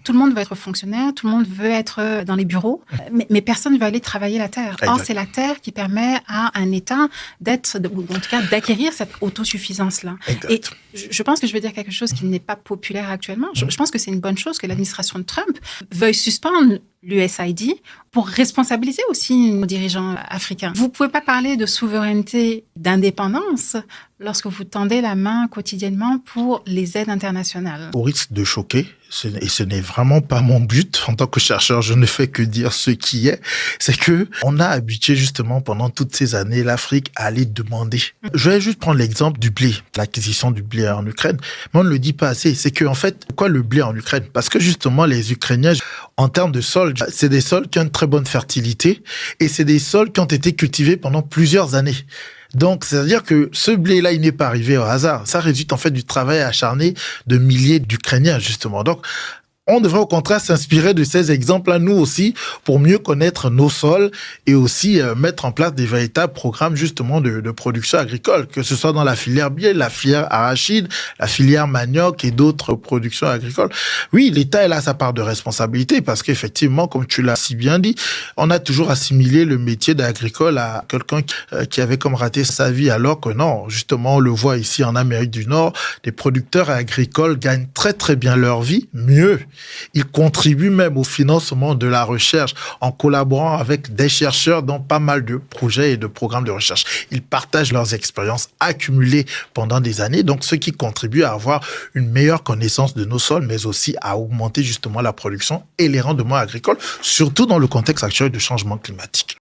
tout le monde veut être fonctionnaire, tout le monde veut être dans les bureaux, mais personne ne veut aller travailler la terre. Or, c'est la terre qui permet à un État ou en tout cas d'acquérir cette autosuffisance-là. Exact. Et je pense que je veux dire quelque chose qui n'est pas populaire actuellement. Je pense que c'est une bonne chose que l'administration de Trump veuille suspendre l'USAID pour responsabiliser aussi nos dirigeants africains. Vous ne pouvez pas parler de souveraineté, d'indépendance lorsque vous tendez la main quotidiennement pour les aides internationales. Au risque de choquer, et ce n'est vraiment pas mon but en tant que chercheur, je ne fais que dire ce qui est, c'est que on a habitué justement pendant toutes ces années l'Afrique à aller demander. Je vais juste prendre l'exemple du blé, l'acquisition du blé en Ukraine, mais on ne le dit pas assez. C'est que en fait, pourquoi le blé en Ukraine? Parce que justement les Ukrainiens, en termes de sol, c'est des sols qui ont une très bonne fertilité et c'est des sols qui ont été cultivés pendant plusieurs années. Donc, c'est-à-dire que ce blé-là, il n'est pas arrivé au hasard. Ça résulte en fait du travail acharné de milliers d'Ukrainiens, justement. Donc, on devrait au contraire s'inspirer de ces exemples-là, nous aussi, pour mieux connaître nos sols et aussi mettre en place des véritables programmes justement de production agricole, que ce soit dans la filière blé, la filière arachide, la filière manioc et d'autres productions agricoles. Oui, l'État est là sa part de responsabilité parce qu'effectivement, comme tu l'as si bien dit, on a toujours assimilé le métier d'agricole à quelqu'un qui avait comme raté sa vie, alors que non, justement, on le voit ici en Amérique du Nord, les producteurs agricoles gagnent très très bien leur vie, mieux. Ils contribuent même au financement de la recherche en collaborant avec des chercheurs dans pas mal de projets et de programmes de recherche. Ils partagent leurs expériences accumulées pendant des années, donc ce qui contribue à avoir une meilleure connaissance de nos sols, mais aussi à augmenter justement la production et les rendements agricoles, surtout dans le contexte actuel de changement climatique.